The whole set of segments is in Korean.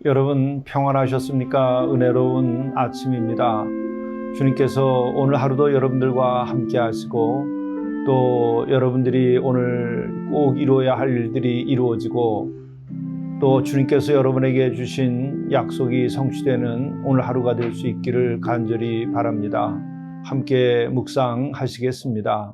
여러분 평안하셨습니까? 은혜로운 아침입니다. 주님께서 오늘 하루도 여러분들과 함께 하시고 또 여러분들이 오늘 꼭 이루어야 할 일들이 이루어지고 또 주님께서 여러분에게 주신 약속이 성취되는 오늘 하루가 될 수 있기를 간절히 바랍니다. 함께 묵상하시겠습니다.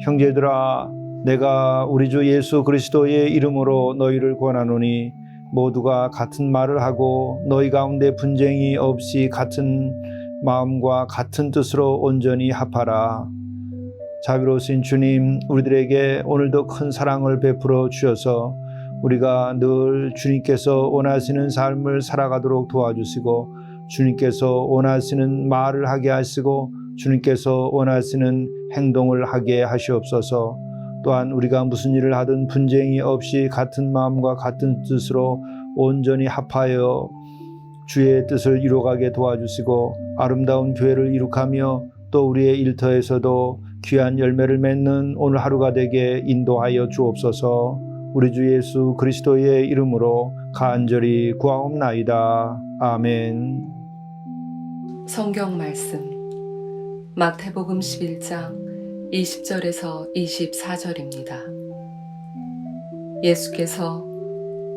형제들아, 내가 우리 주 예수 그리스도의 이름으로 너희를 권하노니 모두가 같은 말을 하고 너희 가운데 분쟁이 없이 같은 마음과 같은 뜻으로 온전히 합하라. 자비로우신 주님, 우리들에게 오늘도 큰 사랑을 베풀어 주셔서 우리가 늘 주님께서 원하시는 삶을 살아가도록 도와주시고 주님께서 원하시는 말을 하게 하시고 주님께서 원하시는 행동을 하게 하시옵소서. 또한 우리가 무슨 일을 하든 분쟁이 없이 같은 마음과 같은 뜻으로 온전히 합하여 주의 뜻을 이루어가게 도와주시고 아름다운 교회를 이룩하며 또 우리의 일터에서도 귀한 열매를 맺는 오늘 하루가 되게 인도하여 주옵소서. 우리 주 예수 그리스도의 이름으로 간절히 구하옵나이다. 아멘. 성경 말씀 마태복음 11장 20절에서 24절입니다. 예수께서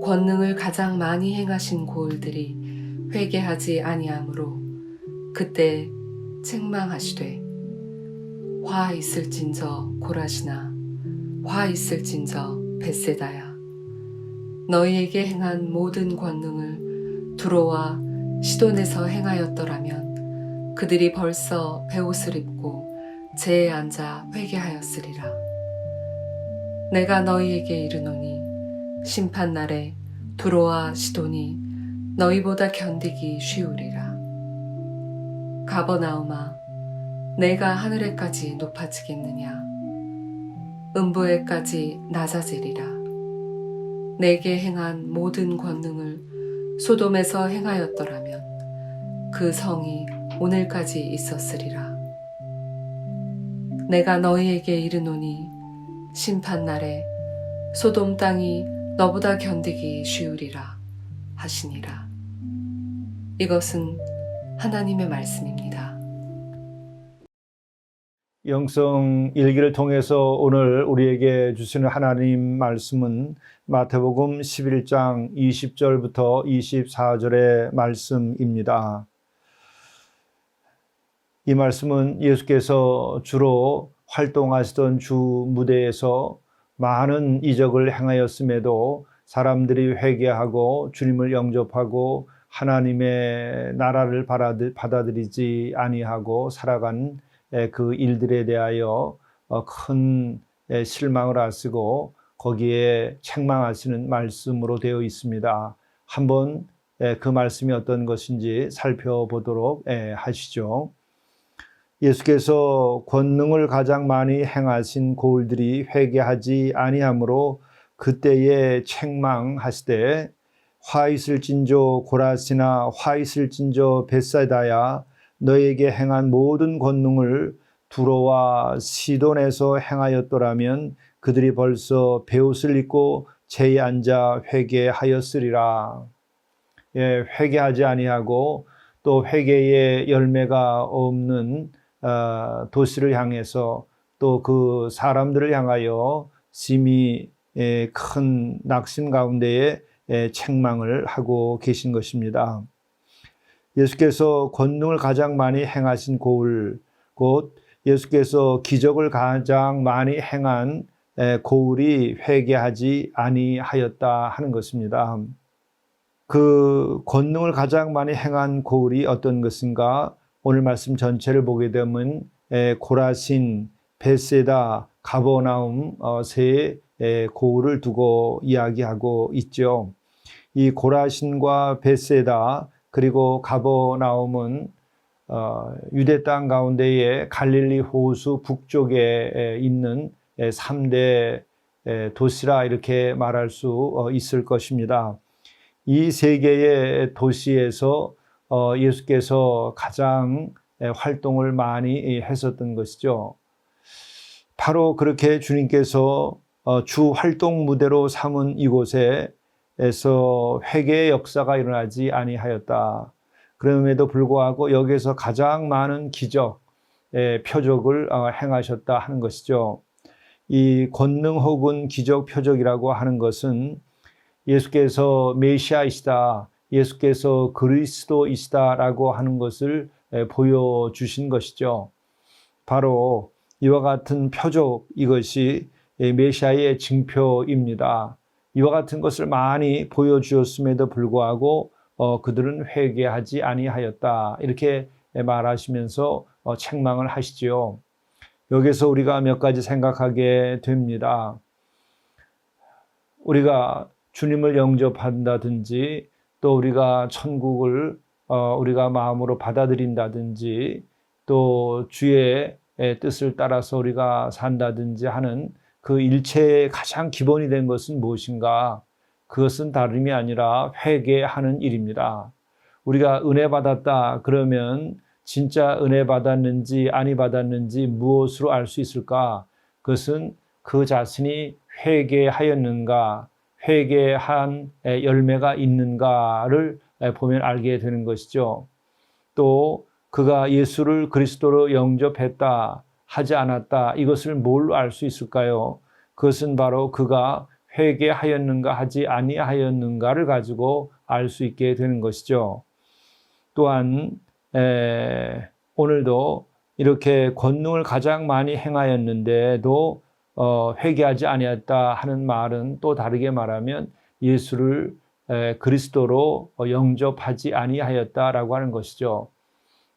권능을 가장 많이 행하신 고을들이 회개하지 아니하므로 그때 책망하시되 화 있을진저 고라시나 화 있을진저 벳세다야 너희에게 행한 모든 권능을 두로와 시돈에서 행하였더라면 그들이 벌써 베옷을 입고 제에 앉아 회개하였으리라. 내가 너희에게 이르노니 심판날에 두로와 시돈이 너희보다 견디기 쉬우리라. 가버나움아, 내가 하늘에까지 높아지겠느냐? 음부에까지 낮아지리라. 내게 행한 모든 권능을 소돔에서 행하였더라면 그 성이 오늘까지 있었으리라. 내가 너희에게 이르노니 심판날에 소돔 땅이 너보다 견디기 쉬우리라 하시니라. 이것은 하나님의 말씀입니다. 영성 일기를 통해서 오늘 우리에게 주시는 하나님 말씀은 마태복음 11장 20절부터 24절의 말씀입니다. 이 말씀은 예수께서 주로 활동하시던 주 무대에서 많은 이적을 행하였음에도 사람들이 회개하고 주님을 영접하고 하나님의 나라를 받아들이지 아니하고 살아간 그 일들에 대하여 큰 실망을 하시고 거기에 책망하시는 말씀으로 되어 있습니다. 한번 그 말씀이 어떤 것인지 살펴보도록 하시죠. 예수께서 권능을 가장 많이 행하신 고을들이 회개하지 아니하므로 그때에 책망하시되 화 있을진저 고라시나 화 있을진저 벳사이다야 너에게 행한 모든 권능을 두로와 시돈에서 행하였더라면 그들이 벌써 베옷을 입고 제에 앉아 회개하였으리라. 회개하지 아니하고 또 회개의 열매가 없는 도시를 향해서 또 그 사람들을 향하여 심히 큰 낙심 가운데에 책망을 하고 계신 것입니다. 예수께서 권능을 가장 많이 행하신 고을, 곧 예수께서 기적을 가장 많이 행한 고을이 회개하지 아니하였다 하는 것입니다. 그 권능을 가장 많이 행한 고을이 어떤 것인가? 오늘 말씀 전체를 보게 되면 고라신, 벳세다, 가버나움 세 고을을 두고 이야기하고 있죠. 이 고라신과 벳세다 그리고 가버나움은 유대 땅 가운데에 갈릴리 호수 북쪽에 있는 3대 도시라 이렇게 말할 수 있을 것입니다. 이 세 개의 도시에서 예수께서 가장 활동을 많이 했었던 것이죠. 바로 그렇게 주님께서 주 활동 무대로 삼은 이곳에서 회개의 역사가 일어나지 아니하였다. 그럼에도 불구하고 여기에서 가장 많은 기적, 표적을 행하셨다 하는 것이죠. 이 권능 혹은 기적 표적이라고 하는 것은 예수께서 메시아이시다, 예수께서 그리스도이시다라고 하는 것을 보여주신 것이죠. 바로 이와 같은 표적, 이것이 메시아의 징표입니다. 이와 같은 것을 많이 보여주었음에도 불구하고 그들은 회개하지 아니하였다. 이렇게 말하시면서 책망을 하시지요. 여기서 우리가 몇 가지 생각하게 됩니다. 우리가 주님을 영접한다든지 또 우리가 천국을 우리가 마음으로 받아들인다든지 또 주의 뜻을 따라서 우리가 산다든지 하는 그 일체의 가장 기본이 된 것은 무엇인가? 그것은 다름이 아니라 회개하는 일입니다. 우리가 은혜 받았다 그러면 진짜 은혜 받았는지 아니 받았는지 무엇으로 알 수 있을까? 그것은 그 자신이 회개하였는가, 회개한 열매가 있는가를 보면 알게 되는 것이죠. 또 그가 예수를 그리스도로 영접했다, 하지 않았다, 이것을 뭘로 알 수 있을까요? 그것은 바로 그가 회개하였는가 하지 아니하였는가를 가지고 알 수 있게 되는 것이죠. 또한 오늘도 이렇게 권능을 가장 많이 행하였는데도 회개하지 아니했다 하는 말은 또 다르게 말하면 예수를 그리스도로 영접하지 아니하였다라고 하는 것이죠.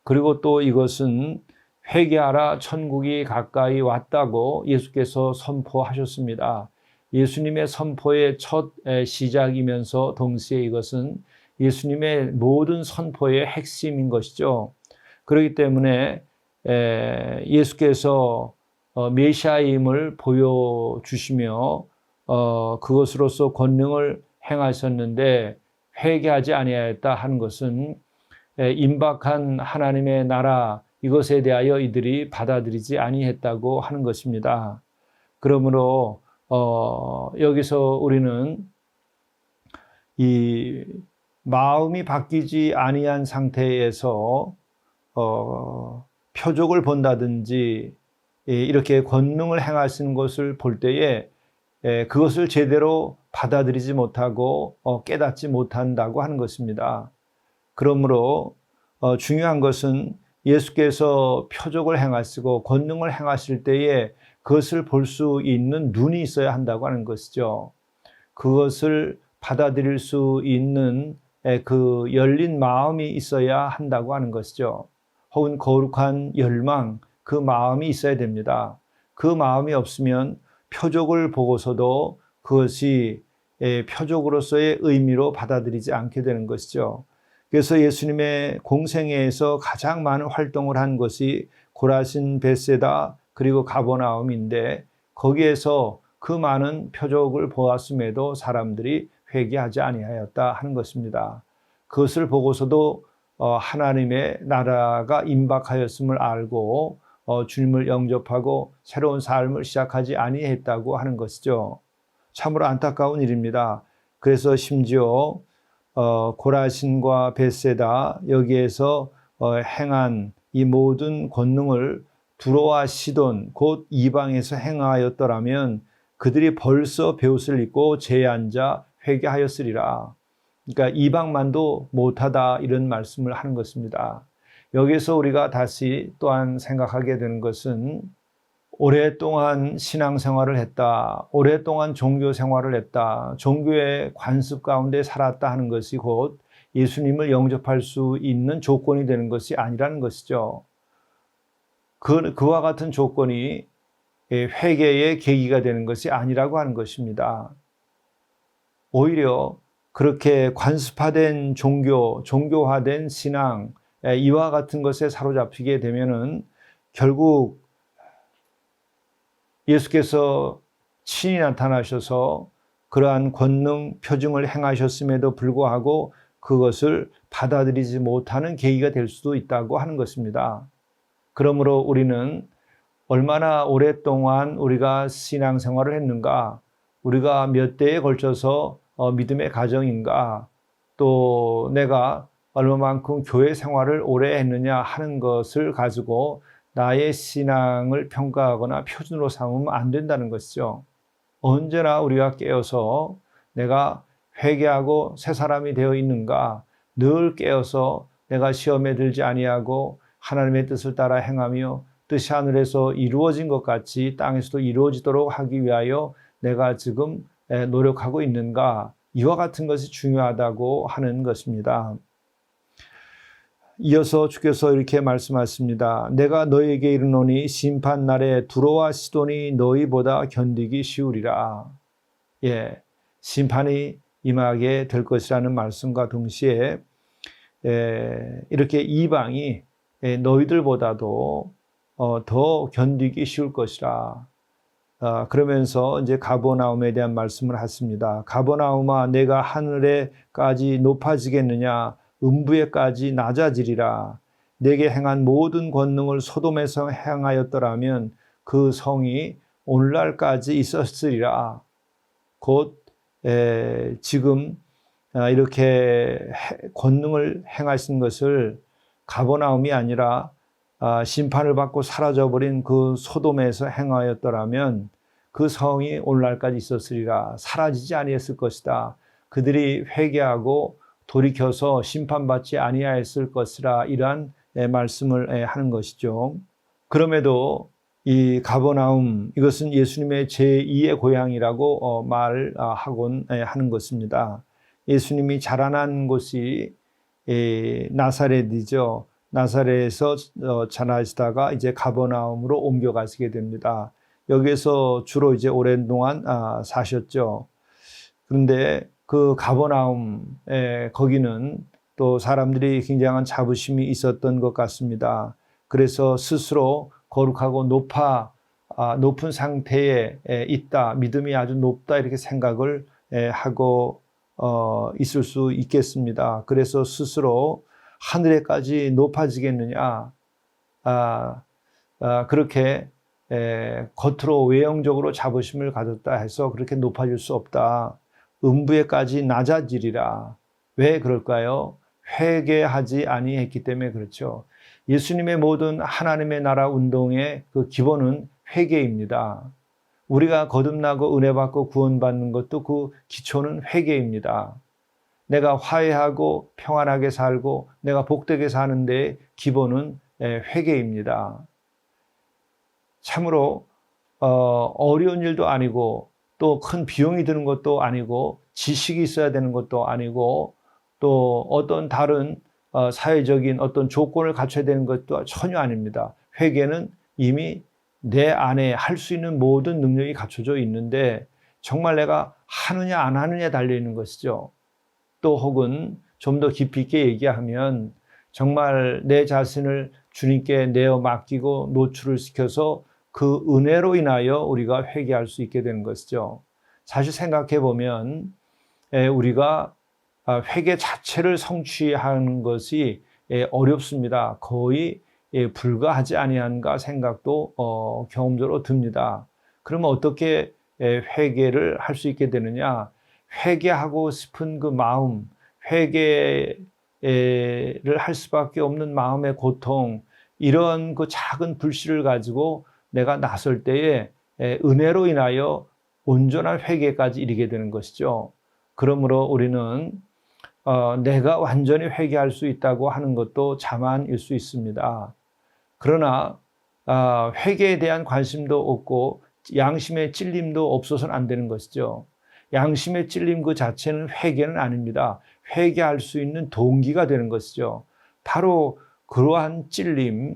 그리고 또 이것은 회개하라 천국이 가까이 왔다고 예수께서 선포하셨습니다. 예수님의 선포의 첫 시작이면서 동시에 이것은 예수님의 모든 선포의 핵심인 것이죠. 그렇기 때문에 예수께서 메시아임을 보여주시며 그것으로서 권능을 행하셨는데 회개하지 아니하였다 하는 것은 임박한 하나님의 나라 이것에 대하여 이들이 받아들이지 아니했다고 하는 것입니다. 그러므로 여기서 우리는 이 마음이 바뀌지 아니한 상태에서 표적을 본다든지 이렇게 권능을 행하시는 것을 볼 때에 그것을 제대로 받아들이지 못하고 깨닫지 못한다고 하는 것입니다. 그러므로 중요한 것은 예수께서 표적을 행하시고 권능을 행하실 때에 그것을 볼 수 있는 눈이 있어야 한다고 하는 것이죠. 그것을 받아들일 수 있는 그 열린 마음이 있어야 한다고 하는 것이죠. 혹은 거룩한 열망, 그 마음이 있어야 됩니다. 그 마음이 없으면 표적을 보고서도 그것이 표적으로서의 의미로 받아들이지 않게 되는 것이죠. 그래서 예수님의 공생애에서 가장 많은 활동을 한 것이 고라신, 벳세다 그리고 가버나움인데 거기에서 그 많은 표적을 보았음에도 사람들이 회개하지 아니하였다 하는 것입니다. 그것을 보고서도 하나님의 나라가 임박하였음을 알고 주님을 영접하고 새로운 삶을 시작하지 아니했다고 하는 것이죠. 참으로 안타까운 일입니다. 그래서 심지어 고라신과 벳세다 여기에서 행한 이 모든 권능을 두로와 시돈 곧 이방에서 행하였더라면 그들이 벌써 베옷을 입고 제에 앉아 회개하였으리라. 그러니까 이방만도 못하다 이런 말씀을 하는 것입니다. 여기서 우리가 다시 또한 생각하게 되는 것은 오랫동안 신앙생활을 했다, 오랫동안 종교생활을 했다, 종교의 관습 가운데 살았다 하는 것이 곧 예수님을 영접할 수 있는 조건이 되는 것이 아니라는 것이죠. 그와 같은 조건이 회개의 계기가 되는 것이 아니라고 하는 것입니다. 오히려 그렇게 관습화된 종교화된 신앙, 이와 같은 것에 사로잡히게 되면은 결국 예수께서 친히 나타나셔서 그러한 권능 표징을 행하셨음에도 불구하고 그것을 받아들이지 못하는 계기가 될 수도 있다고 하는 것입니다. 그러므로 우리는 얼마나 오랫동안 우리가 신앙생활을 했는가, 우리가 몇 대에 걸쳐서 믿음의 가정인가, 또 내가 얼마만큼 교회 생활을 오래 했느냐 하는 것을 가지고 나의 신앙을 평가하거나 표준으로 삼으면 안 된다는 것이죠. 언제나 우리가 깨어서 내가 회개하고 새 사람이 되어 있는가, 늘 깨어서 내가 시험에 들지 아니하고 하나님의 뜻을 따라 행하며 뜻이 하늘에서 이루어진 것 같이 땅에서도 이루어지도록 하기 위하여 내가 지금 노력하고 있는가, 이와 같은 것이 중요하다고 하는 것입니다. 이어서 주께서 이렇게 말씀하십니다. 내가 너희에게 이르노니 심판날에 두로와 시돈이 너희보다 견디기 쉬우리라. 예, 심판이 임하게 될 것이라는 말씀과 동시에 이렇게 이방이 너희들보다도 더 견디기 쉬울 것이라. 그러면서 이제 가버나움에 대한 말씀을 하십니다. 가버나움아, 내가 하늘에까지 높아지겠느냐? 음부에까지 낮아지리라. 내게 행한 모든 권능을 소돔에서 행하였더라면 그 성이 오늘날까지 있었으리라. 곧 지금 이렇게 권능을 행하신 것을 가버나움이 아니라 심판을 받고 사라져버린 그 소돔에서 행하였더라면 그 성이 오늘날까지 있었으리라. 사라지지 아니했을 것이다. 그들이 회개하고 돌이켜서 심판받지 아니하였을 것이라. 이러한 말씀을 하는 것이죠. 그럼에도 이 가버나움, 이것은 예수님의 제2의 고향이라고 말하곤 하는 것입니다. 예수님이 자라난 곳이 나사렛이죠. 나사렛에서 자라시다가 이제 가버나움으로 옮겨가시게 됩니다. 여기에서 주로 이제 오랜 동안 사셨죠. 그런데 그 가버나움, 거기는 또 사람들이 굉장한 자부심이 있었던 것 같습니다. 그래서 스스로 거룩하고 높은 상태에 있다, 믿음이 아주 높다, 이렇게 생각을 하고 있을 수 있겠습니다. 그래서 스스로 하늘에까지 높아지겠느냐, 그렇게 겉으로 외형적으로 자부심을 가졌다 해서 그렇게 높아질 수 없다. 음부에까지 낮아지리라. 왜 그럴까요? 회개하지 아니했기 때문에 그렇죠. 예수님의 모든 하나님의 나라 운동의 그 기본은 회개입니다. 우리가 거듭나고 은혜 받고 구원받는 것도 그 기초는 회개입니다. 내가 화해하고 평안하게 살고 내가 복되게 사는 데의 기본은 회개입니다. 참으로 어려운 일도 아니고 또 큰 비용이 드는 것도 아니고 지식이 있어야 되는 것도 아니고 또 어떤 다른 사회적인 어떤 조건을 갖춰야 되는 것도 전혀 아닙니다. 회개는 이미 내 안에 할 수 있는 모든 능력이 갖춰져 있는데 정말 내가 하느냐 안 하느냐에 달려 있는 것이죠. 또 혹은 좀 더 깊이 있게 얘기하면 정말 내 자신을 주님께 내어 맡기고 노출을 시켜서 그 은혜로 인하여 우리가 회개할 수 있게 되는 것이죠. 사실 생각해 보면 우리가 회개 자체를 성취하는 것이 어렵습니다. 거의 불가하지 아니한가 생각도 경험적으로 듭니다. 그러면 어떻게 회개를 할 수 있게 되느냐? 회개하고 싶은 그 마음, 회개를 할 수밖에 없는 마음의 고통, 이런 그 작은 불씨를 가지고 내가 나설 때에 은혜로 인하여 온전한 회개까지 이르게 되는 것이죠. 그러므로 우리는 내가 완전히 회개할 수 있다고 하는 것도 자만일 수 있습니다. 그러나 회개에 대한 관심도 없고 양심의 찔림도 없어서는 안 되는 것이죠. 양심의 찔림 그 자체는 회개는 아닙니다. 회개할 수 있는 동기가 되는 것이죠. 바로 그러한 찔림,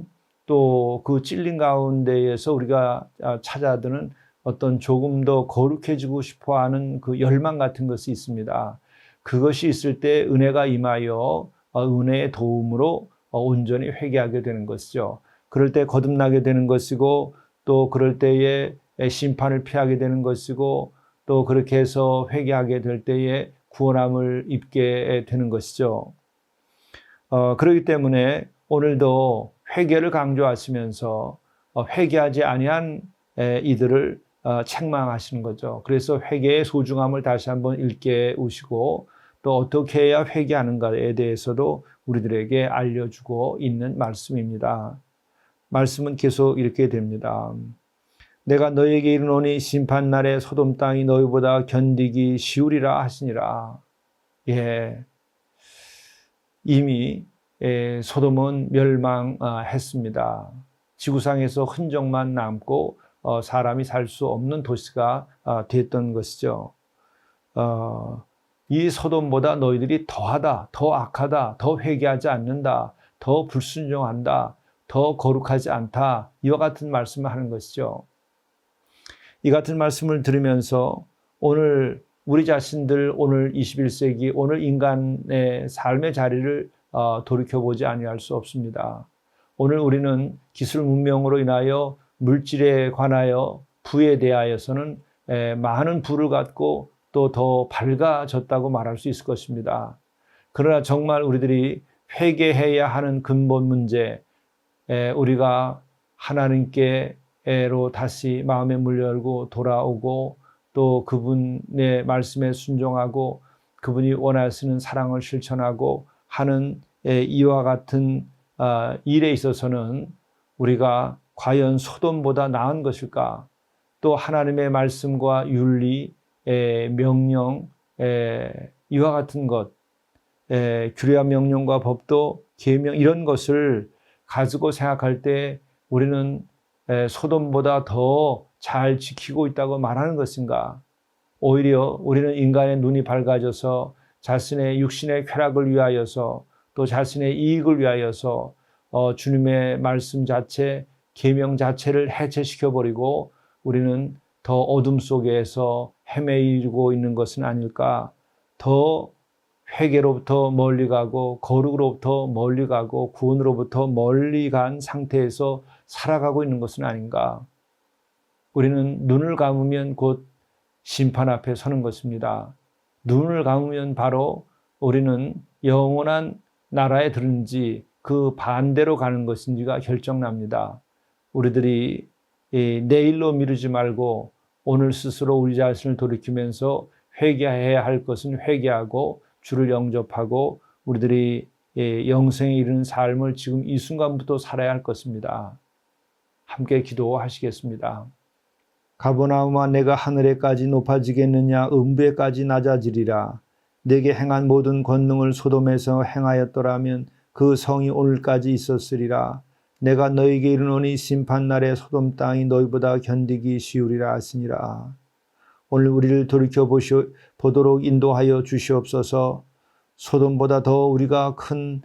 또 그 찔린 가운데에서 우리가 찾아드는 어떤 조금 더 거룩해지고 싶어하는 그 열망 같은 것이 있습니다. 그것이 있을 때 은혜가 임하여 은혜의 도움으로 온전히 회개하게 되는 것이죠. 그럴 때 거듭나게 되는 것이고 또 그럴 때에 심판을 피하게 되는 것이고 또 그렇게 해서 회개하게 될 때에 구원함을 입게 되는 것이죠. 그렇기 때문에 오늘도 회개를 강조하시면서 회개하지 아니한 이들을 책망하시는 거죠. 그래서 회개의 소중함을 다시 한번 일깨 우시고 또 어떻게 해야 회개하는가에 대해서도 우리들에게 알려주고 있는 말씀입니다. 말씀은 계속 이렇게 됩니다. 내가 너에게 이르노니 심판날에 소돔 땅이 너희보다 견디기 쉬우리라 하시니라. 예, 이미 소돔은 멸망했습니다. 지구상에서 흔적만 남고 사람이 살 수 없는 도시가 됐던 것이죠. 이 소돔보다 너희들이 더하다, 더 악하다, 더 회개하지 않는다, 더 불순종한다, 더 거룩하지 않다, 이와 같은 말씀을 하는 것이죠. 이 같은 말씀을 들으면서 오늘 우리 자신들, 오늘 21세기, 오늘 인간의 삶의 자리를 돌이켜보지 아니할 수 없습니다. 오늘 우리는 기술 문명으로 인하여 물질에 관하여 부에 대하여서는 많은 부를 갖고 또 더 밝아졌다고 말할 수 있을 것입니다. 그러나 정말 우리들이 회개해야 하는 근본 문제, 우리가 하나님께로 다시 마음의 문을 열고 돌아오고 또 그분의 말씀에 순종하고 그분이 원하시는 사랑을 실천하고 하는 이와 같은 일에 있어서는 우리가 과연 소돔보다 나은 것일까? 또 하나님의 말씀과 윤리, 명령, 이와 같은 것, 규례와 명령과 법도 계명 이런 것을 가지고 생각할 때 우리는 소돔보다 더 잘 지키고 있다고 말하는 것인가? 오히려 우리는 인간의 눈이 밝아져서 자신의 육신의 쾌락을 위하여서 또 자신의 이익을 위하여서 주님의 말씀 자체, 계명 자체를 해체시켜버리고 우리는 더 어둠 속에서 헤매이고 있는 것은 아닐까? 더 회개로부터 멀리 가고 거룩으로부터 멀리 가고 구원으로부터 멀리 간 상태에서 살아가고 있는 것은 아닌가? 우리는 눈을 감으면 곧 심판 앞에 서는 것입니다. 눈을 감으면 바로 우리는 영원한 나라에 들은지 그 반대로 가는 것인지가 결정납니다. 우리들이 내일로 미루지 말고 오늘 스스로 우리 자신을 돌이키면서 회개해야 할 것은 회개하고 주를 영접하고 우리들이 영생에 이르는 삶을 지금 이 순간부터 살아야 할 것입니다. 함께 기도하시겠습니다. 가버나움아 내가 하늘에까지 높아지겠느냐 음부에까지 낮아지리라. 내게 행한 모든 권능을 소돔에서 행하였더라면 그 성이 오늘까지 있었으리라. 내가 너에게 이르노니 심판날에 소돔 땅이 너희보다 견디기 쉬우리라 하시니라. 오늘 우리를 돌이켜보도록 인도하여 주시옵소서. 소돔보다 더 우리가 큰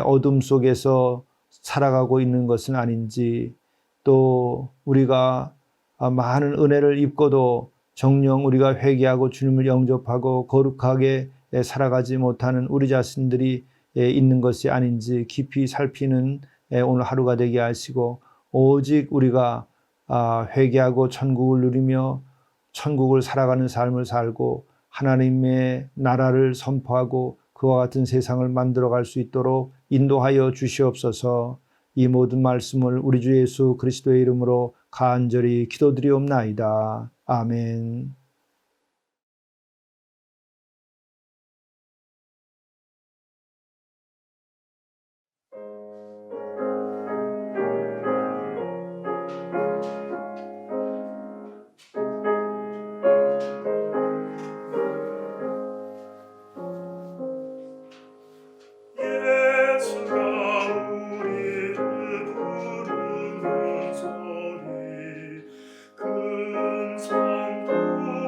어둠 속에서 살아가고 있는 것은 아닌지 또 우리가 많은 은혜를 입고도 정녕 우리가 회개하고 주님을 영접하고 거룩하게 살아가지 못하는 우리 자신들이 있는 것이 아닌지 깊이 살피는 오늘 하루가 되게 하시고 오직 우리가 회개하고 천국을 누리며 천국을 살아가는 삶을 살고 하나님의 나라를 선포하고 그와 같은 세상을 만들어갈 수 있도록 인도하여 주시옵소서. 이 모든 말씀을 우리 주 예수 그리스도의 이름으로 간절히 기도드리옵나이다. 아멘. 큰 산도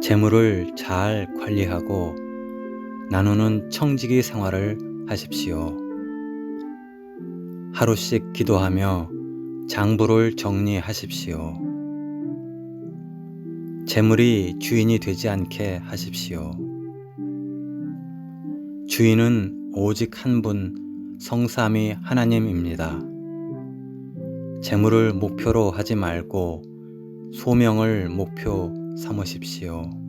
재물을 잘 관리하고 나누는 청지기 생활을 하십시오. 하루씩 기도하며 장부를 정리하십시오. 재물이 주인이 되지 않게 하십시오. 주인은 오직 한 분, 성삼위 하나님입니다. 재물을 목표로 하지 말고 소명을 목표 삼으십시오.